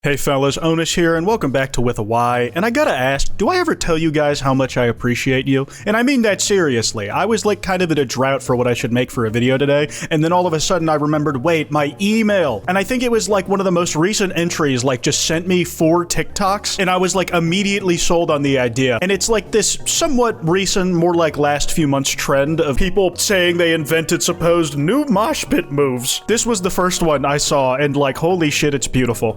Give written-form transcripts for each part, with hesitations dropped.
Hey fellas, Onus here, and welcome back to With a Y, and I gotta ask, do I ever tell you guys how much I appreciate you? And I mean that seriously. I was like kind of in a drought for what I should make for a video today, and then all of a sudden I remembered, wait, my email! And I think it was like one of the most recent entries like just sent me 4 TikToks, and I was like immediately sold on the idea. And it's like this somewhat recent, more like last few months trend of people saying they invented supposed new mosh pit moves. This was the first one I saw, and like holy shit, it's beautiful.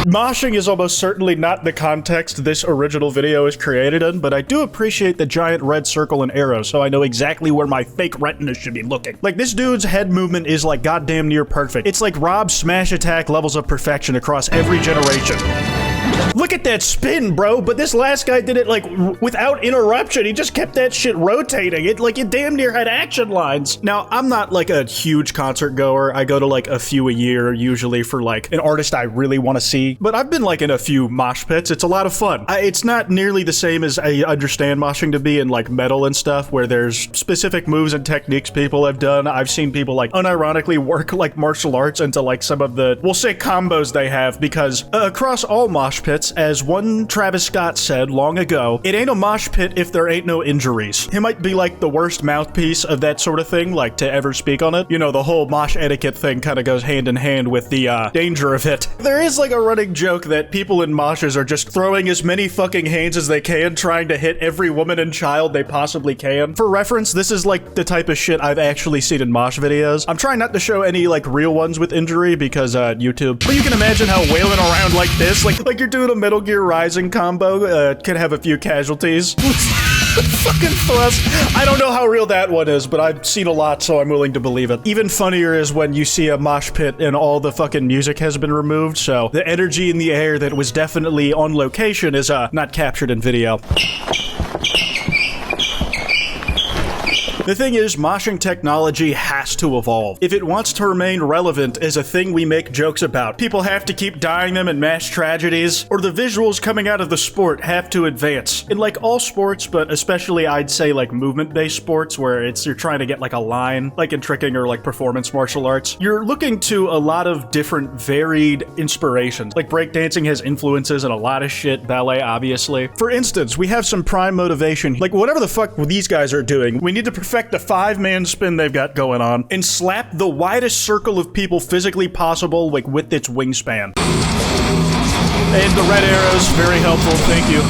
Moshing is almost certainly not the context this original video is created in, but I do appreciate the giant red circle and arrow, so I know exactly where my fake retina should be looking. Like, this dude's head movement is like goddamn near perfect. It's like Rob's smash attack levels of perfection across every generation. Look at that spin, bro, but this last guy did it, like, without interruption. He just kept that shit rotating. It damn near had action lines. Now, I'm not, like, a huge concert goer. I go to, like, a few a year, usually for, like, an artist I really want to see. But I've been, like, in a few mosh pits. It's a lot of fun. It's not nearly the same as I understand moshing to be in, like, metal and stuff, where there's specific moves and techniques people have done. I've seen people, like, unironically work, like, martial arts into, like, some of the, we'll say, combos they have, because across all mosh pits, as one Travis Scott said long ago, it ain't a mosh pit if there ain't no injuries. He might be like the worst mouthpiece of that sort of thing, like to ever speak on it. You know, the whole mosh etiquette thing kind of goes hand in hand with the danger of it. There is like a running joke that people in moshes are just throwing as many fucking hands as they can, trying to hit every woman and child they possibly can. For reference, this is like the type of shit I've actually seen in mosh videos. I'm trying not to show any like real ones with injury because YouTube. But you can imagine how wailing around like this, like you're doing a Metal Gear Rising combo, could have a few casualties. Fucking thrust. I don't know how real that one is, but I've seen a lot, so I'm willing to believe it. Even funnier is when you see a mosh pit and all the fucking music has been removed, so the energy in the air that was definitely on location is not captured in video. The thing is, moshing technology has to evolve. If it wants to remain relevant as a thing we make jokes about, people have to keep dyeing them in mass tragedies, or the visuals coming out of the sport have to advance. In like all sports, but especially I'd say like movement-based sports where you're trying to get like a line, like in tricking or like performance martial arts, you're looking to a lot of different varied inspirations. Like breakdancing has influences in a lot of shit, ballet obviously. For instance, we have some prime motivation, like whatever the fuck these guys are doing, we need to perfect the 5-man spin they've got going on and slap the widest circle of people physically possible, like with its wingspan. And the red arrows, very helpful, thank you.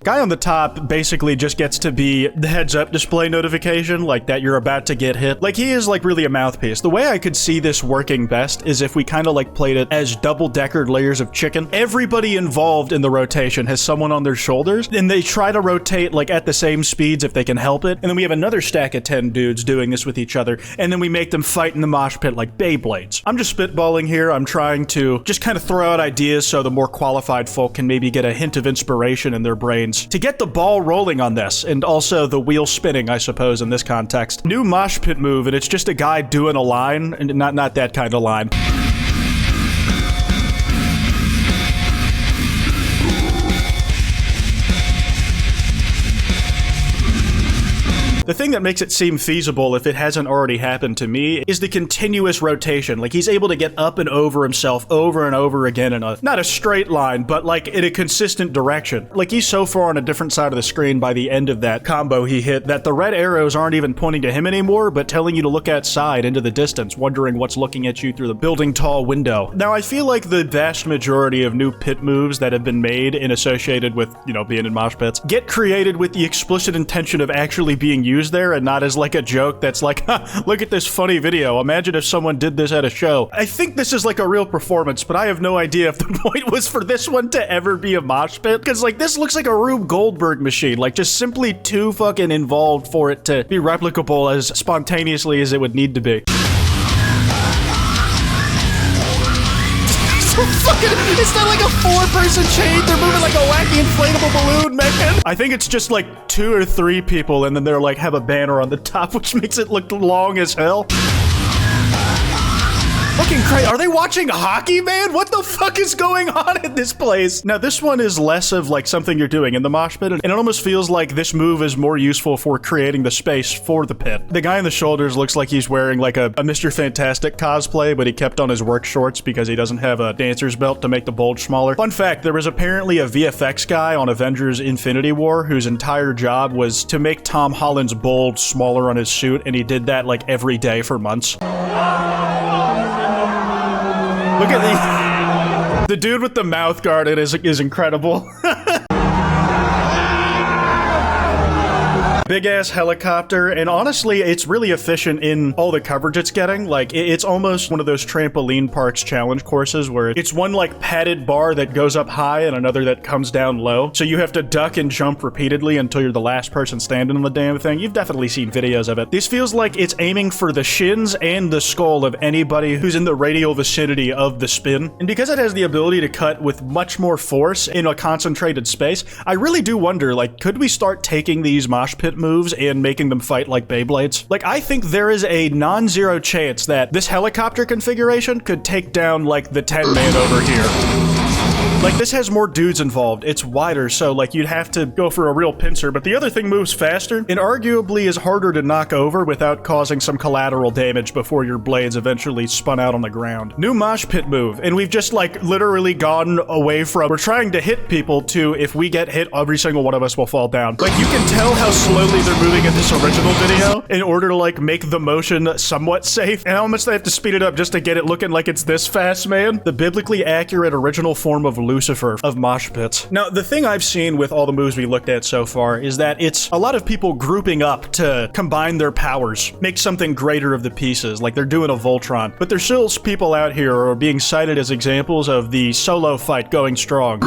Guy on the top basically just gets to be the heads-up display notification, like that you're about to get hit. Like, he is like really a mouthpiece. The way I could see this working best is if we kind of like played it as double-deckered layers of chicken. Everybody involved in the rotation has someone on their shoulders, and they try to rotate like at the same speeds if they can help it. And then we have another stack of 10 dudes doing this with each other, and then we make them fight in the mosh pit like Beyblades. I'm just spitballing here. I'm trying to just kind of throw out ideas so the more qualified folk can maybe get a hint of inspiration in their brains to get the ball rolling on this, and also the wheel spinning, I suppose, in this context. New mosh pit move, and it's just a guy doing a line, and not that kind of line. The thing that makes it seem feasible, if it hasn't already happened to me, is the continuous rotation. Like, he's able to get up and over himself over and over again in not a straight line, but like in a consistent direction. Like, he's so far on a different side of the screen by the end of that combo he hit that the red arrows aren't even pointing to him anymore, but telling you to look outside into the distance, wondering what's looking at you through the building tall window. Now, I feel like the vast majority of new pit moves that have been made and associated with, you know, being in mosh pits get created with the explicit intention of actually being used there and not as like a joke that's like, look at this funny video. Imagine if someone did this at a show. I think this is like a real performance, but I have no idea if the point was for this one to ever be a mosh pit. Because like this looks like a Rube Goldberg machine, like just simply too fucking involved for it to be replicable as spontaneously as it would need to be. It's not like a 4-person chain. They're moving like a wacky inflatable balloon, man. I think it's just like 2 or 3 people, and then they're like have a banner on the top, which makes it look long as hell. Fucking crazy. Are they watching hockey, man? What the fuck is going on in this place? Now, this one is less of like something you're doing in the mosh pit, and it almost feels like this move is more useful for creating the space for the pit. The guy in the shoulders looks like he's wearing like a Mr. Fantastic cosplay, but he kept on his work shorts because he doesn't have a dancer's belt to make the bulge smaller. Fun fact, there was apparently a VFX guy on Avengers Infinity War whose entire job was to make Tom Holland's bulge smaller on his suit, and he did that like every day for months. Look at the dude with the mouth guard is incredible. Big ass helicopter, and honestly, it's really efficient in all the coverage it's getting. Like, it's almost one of those trampoline parks challenge courses where it's one like padded bar that goes up high and another that comes down low. So you have to duck and jump repeatedly until you're the last person standing on the damn thing. You've definitely seen videos of it. This feels like it's aiming for the shins and the skull of anybody who's in the radial vicinity of the spin. And because it has the ability to cut with much more force in a concentrated space, I really do wonder, like, could we start taking these mosh pit moves and making them fight like Beyblades? Like, I think there is a non-zero chance that this helicopter configuration could take down, like, the 10-man over here. Like, this has more dudes involved. It's wider, so, like, you'd have to go for a real pincer, but the other thing moves faster and arguably is harder to knock over without causing some collateral damage before your blades eventually spun out on the ground. New mosh pit move, and we've just, like, literally gone away from we're trying to hit people to if we get hit, every single one of us will fall down. Like, you can tell how slowly they're moving in this original video in order to, like, make the motion somewhat safe, and how much they have to speed it up just to get it looking like it's this fast, man. The biblically accurate original form of Lucifer of mosh pits. Now, the thing I've seen with all the moves we looked at so far is that it's a lot of people grouping up to combine their powers, make something greater of the pieces, like they're doing a Voltron. But there's still people out here who are being cited as examples of the solo fight going strong.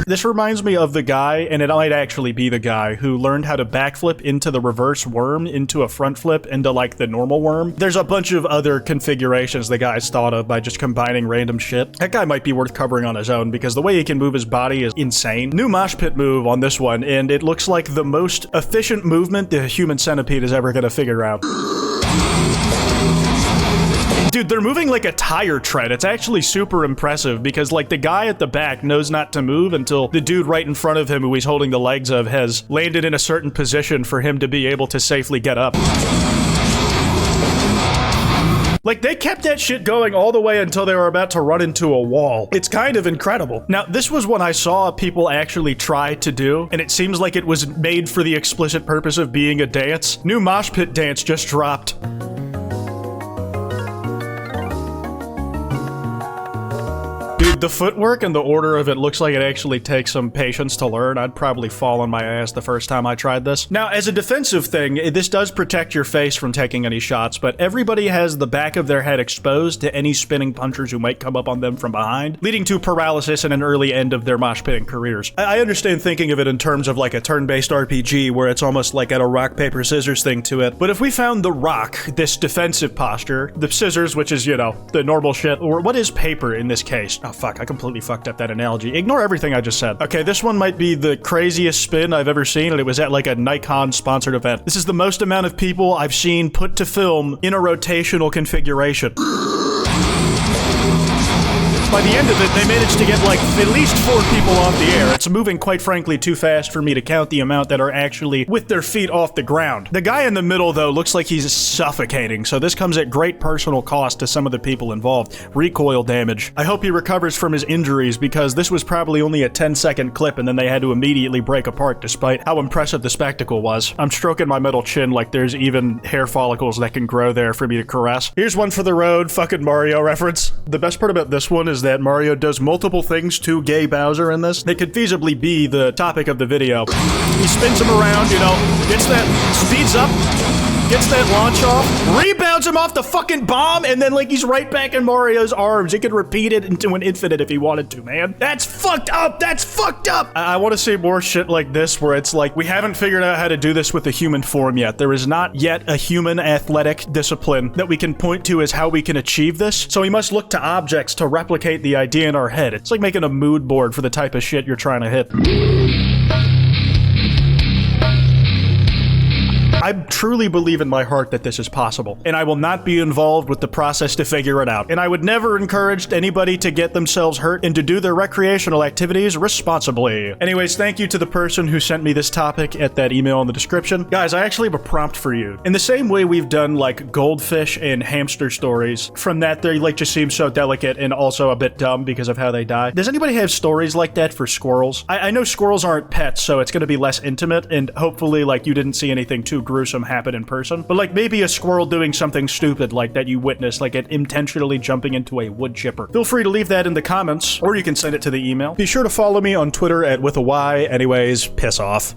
This reminds me of the guy, and it might actually be the guy, who learned how to backflip into the reverse worm, into a front flip, into like the normal worm. There's a bunch of other configurations the guy's thought of by just combining random shit. That guy might be worth covering on his own because the way he can move his body is insane. New mosh pit move on this one, and it looks like the most efficient movement the human centipede is ever gonna figure out. Dude, they're moving like a tire tread. It's actually super impressive because, like, the guy at the back knows not to move until the dude right in front of him who he's holding the legs of has landed in a certain position for him to be able to safely get up. Like, they kept that shit going all the way until they were about to run into a wall. It's kind of incredible. Now, this was one I saw people actually try to do, and it seems like it was made for the explicit purpose of being a dance. New mosh pit dance just dropped. Dude, the footwork and the order of it looks like it actually takes some patience to learn. I'd probably fall on my ass the first time I tried this. Now, as a defensive thing, this does protect your face from taking any shots, but everybody has the back of their head exposed to any spinning punchers who might come up on them from behind, leading to paralysis and an early end of their mosh pitting careers. I understand thinking of it in terms of like a turn-based RPG where it's almost like at a rock, paper, scissors thing to it, but if we found the rock, this defensive posture, the scissors, which is, you know, the normal shit, or what is paper in this case? Oh, fuck, I completely fucked up that analogy. Ignore everything I just said. Okay, this one might be the craziest spin I've ever seen, and it was at like a Nikon-sponsored event. This is the most amount of people I've seen put to film in a rotational configuration. By the end of it, they managed to get like at least 4 people off the air. It's moving, quite frankly, too fast for me to count the amount that are actually with their feet off the ground. The guy in the middle, though, looks like he's suffocating, so this comes at great personal cost to some of the people involved. Recoil damage. I hope he recovers from his injuries because this was probably only a 10-second clip and then they had to immediately break apart despite how impressive the spectacle was. I'm stroking my middle chin like there's even hair follicles that can grow there for me to caress. Here's one for the road, fucking Mario reference. The best part about this one is that Mario does multiple things to gay Bowser in this. They could feasibly be the topic of the video. He spins him around, you know, gets that, speeds up, gets that launch off, rebounds him off the fucking bomb, and then like he's right back in Mario's arms. He could repeat it into an infinite if he wanted to, man. That's fucked up! That's fucked up! I want to see more shit like this where it's like, we haven't figured out how to do this with the human form yet. There is not yet a human athletic discipline that we can point to as how we can achieve this, so we must look to objects to replicate the idea in our head. It's like making a mood board for the type of shit you're trying to hit. I truly believe in my heart that this is possible, and I will not be involved with the process to figure it out. And I would never encourage anybody to get themselves hurt and to do their recreational activities responsibly. Anyways, thank you to the person who sent me this topic at that email in the description. Guys, I actually have a prompt for you. In the same way we've done like goldfish and hamster stories, from that they like just seem so delicate and also a bit dumb because of how they die. Does anybody have stories like that for squirrels? I know squirrels aren't pets, so it's gonna be less intimate, and hopefully like you didn't see anything too gruesome happen in person, but like maybe a squirrel doing something stupid like that you witnessed, like it intentionally jumping into a wood chipper. Feel free to leave that in the comments, or you can send it to the email. Be sure to follow me on Twitter at @withany. Anyways, piss off.